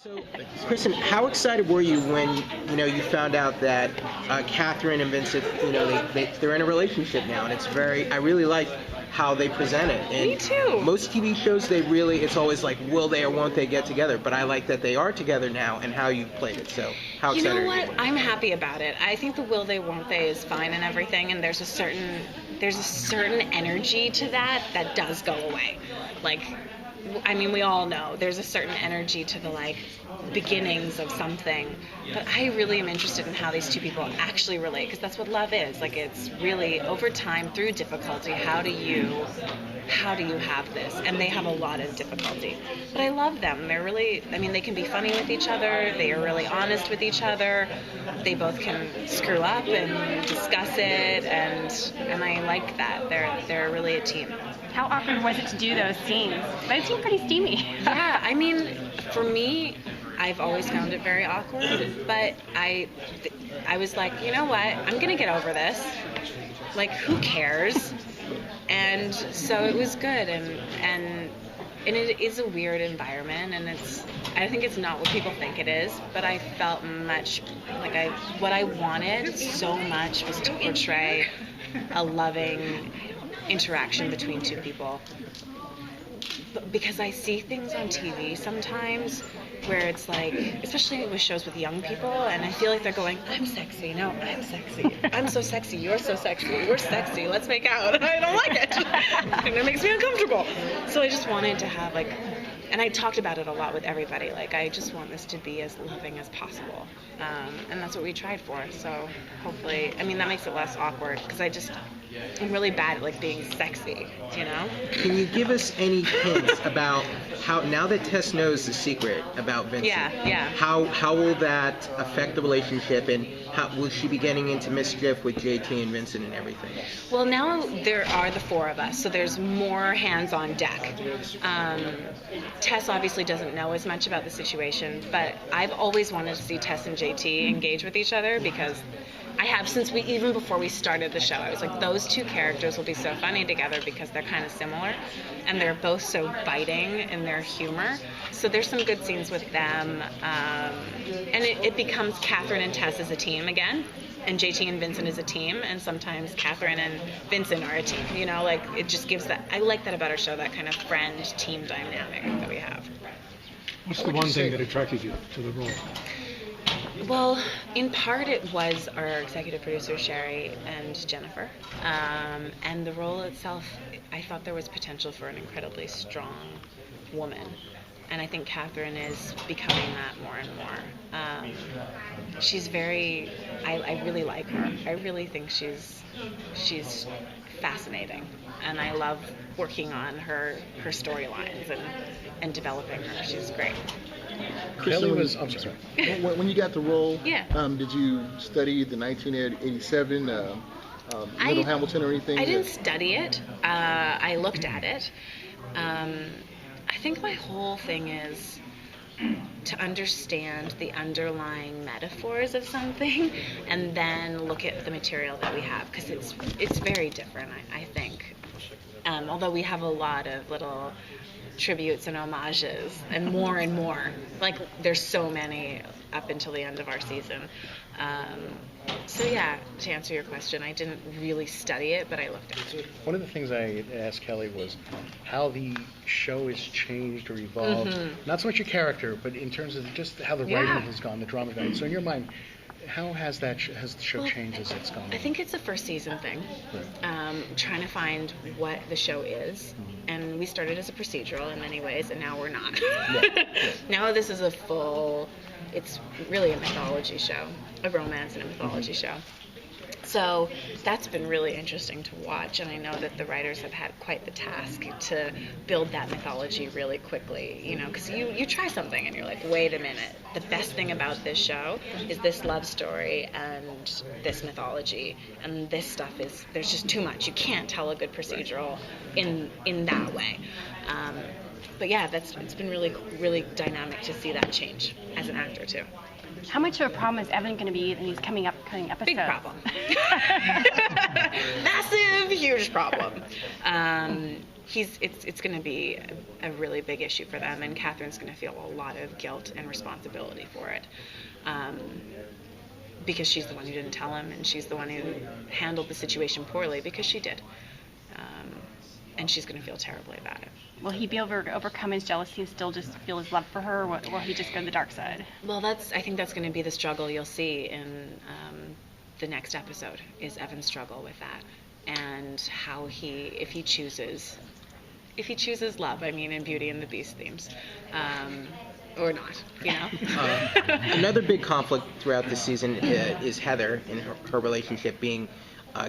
So, Kristin, how excited were you when you found out that Catherine and Vincent, they're in a relationship now, and I really like how they present it. And me too. Most TV shows, it's always like, will they or won't they get together? But I like that they are together now, and how you played it. So, how excited You know are what? you? I'm happy about it. I think the will they won't they is fine and everything, and there's a certain energy to that does go away. We all know there's a certain energy to the beginnings of something, but I really am interested in how these two people actually relate, because that's what love is. It's really over time, through difficulty. How do you have this? And they have a lot of difficulty, but I love them. They're really, they can be funny with each other. They are really honest with each other. They both can screw up and discuss it, and I like that. They're really a team. How awkward was it to do those scenes? They seem pretty steamy. Yeah, for me, I've always found it very awkward, but I was like, you know what? I'm gonna get over this. Who cares? And so it was good, and it is a weird environment, and I think it's not what people think it is, but I felt much what I wanted so much was to portray a loving interaction between two people. Because I see things on TV sometimes where it's especially with shows with young people, and I feel like they're going, I'm sexy, no, I'm sexy, I'm so sexy, you're so sexy, we're sexy, let's make out, and I don't like it, and it makes me uncomfortable. So I just wanted to have and I talked about it a lot with everybody, I just want this to be as loving as possible, and that's what we tried for. So hopefully, that makes it less awkward, because I'm really bad at being sexy, Can you give us any hints about how, now that Tess knows the secret about Vincent, yeah. how will that affect the relationship, and how will she be getting into mischief with JT and Vincent and everything? Well, now there are the four of us, so there's more hands on deck. Tess obviously doesn't know as much about the situation, but I've always wanted to see Tess and JT engage with each other, because I have even before we started the show. I was like, those two characters will be so funny together because they're kind of similar, and they're both so biting in their humor. So there's some good scenes with them, and it becomes Catherine and Tess as a team again, and JT and Vincent as a team, and sometimes Catherine and Vincent are a team. It just gives that. I like that about our show, that kind of friend-team dynamic that we have. What's the one thing that attracted you to the role? Well, in part it was our executive producer, Sherry, and Jennifer. And the role itself, I thought there was potential for an incredibly strong woman. And I think Catherine is becoming that more and more. She's I really like her. I really think she's fascinating. And I love working on her storylines and developing her. She's great. Kristin, I'm sorry. When you got the role, Yeah. Did you study the 1987 Little Hamilton or anything? I didn't study it. I looked at it. I think my whole thing is to understand the underlying metaphors of something, and then look at the material that we have, because it's very different, I think. Although we have a lot of little tributes and homages, and more. There's so many up until the end of our season. So yeah, to answer your question, I didn't really study it, but I looked at it. One of the things I asked Kelly was how the show has changed or evolved. Mm-hmm. Not so much your character, but in terms of just how the writing has gone, the drama gone. So in your mind, how has the show changed as it's gone? I think it's a first season thing. Trying to find what the show is. And we started as a procedural in many ways, and now we're not. Now this is it's really a mythology show, a romance and a mythology show. So that's been really interesting to watch, and I know that the writers have had quite the task to build that mythology really quickly, because you try something and you're like, wait a minute, the best thing about this show is this love story and this mythology, and this stuff there's just too much. You can't tell a good procedural in that way. But yeah, it's been really, really dynamic to see that change as an actor too. How much of a problem is Evan going to be in these coming episodes? Big problem. Massive, huge problem. it's going to be a really big issue for them, and Catherine's going to feel a lot of guilt and responsibility for it, because she's the one who didn't tell him, and she's the one who handled the situation poorly because she did, and she's going to feel terribly about it. Will he be able to overcome his jealousy and still just feel his love for her, or will he just go to the dark side? Well, I think that's going to be the struggle you'll see in the next episode, is Evan's struggle with that, and how if he chooses love, I mean, in Beauty and the Beast themes, or not, you know. Another big conflict throughout the season is Heather and her relationship being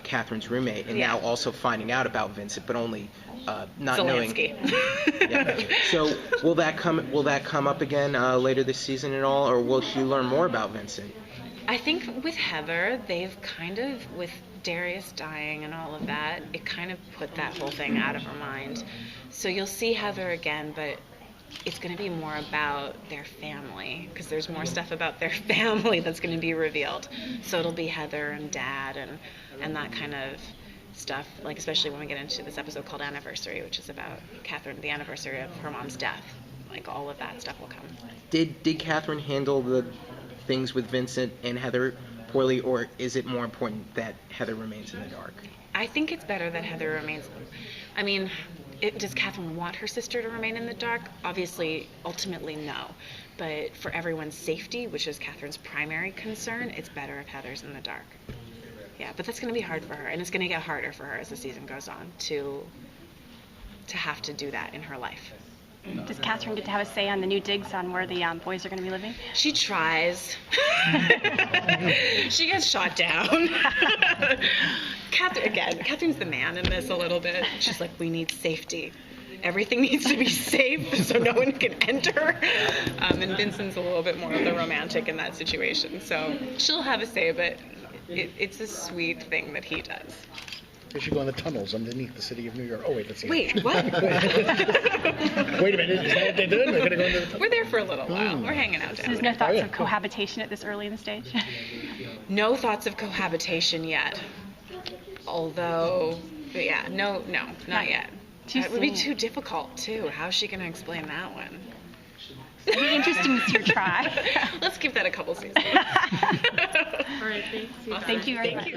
Catherine's roommate, and now also finding out about Vincent, but only not Zelensky. knowing. Yeah. So will that come up again later this season at all, or will she learn more about Vincent? I think with Heather, they've kind of, with Darius dying and all of that, it kind of put that whole thing out of her mind. So you'll see Heather again, but it's going to be more about their family, because there's more stuff about their family that's going to be revealed. So it'll be Heather and Dad and that kind of stuff, like especially when we get into this episode called Anniversary, which is about Catherine, the anniversary of her mom's death. Like, all of that stuff will come. Did Catherine handle the things with Vincent and Heather poorly, or is it more important that Heather remains in the dark? I think it's better that Heather remains. I mean, does Catherine want her sister to remain in the dark? Obviously, ultimately, no. But for everyone's safety, which is Catherine's primary concern, it's better if Heather's in the dark. Yeah, but that's going to be hard for her, and it's going to get harder for her as the season goes on to have to do that in her life. Does Catherine get to have a say on the new digs on where the boys are going to be living? She tries. She gets shot down. Catherine's the man in this a little bit. She's like, we need safety. Everything needs to be safe so no one can enter. And Vincent's a little bit more of the romantic in that situation. So she'll have a say, but it's a sweet thing that he does. They should go in the tunnels underneath the city of New York. Oh, wait, that's the Wait, what? Wait a minute, is that what they did? They're going to go into the tunnels? We're there for a little while. We're hanging out So down there's there. no thoughts yeah. of cohabitation at this early in the stage? No thoughts of cohabitation yet. Although, but yeah, no, not yet. Too That would be soon. too difficult, too. How's she going to explain that one? It'd be interesting to see her try. Let's give that a couple seasons. All right, thanks. Thank you very much.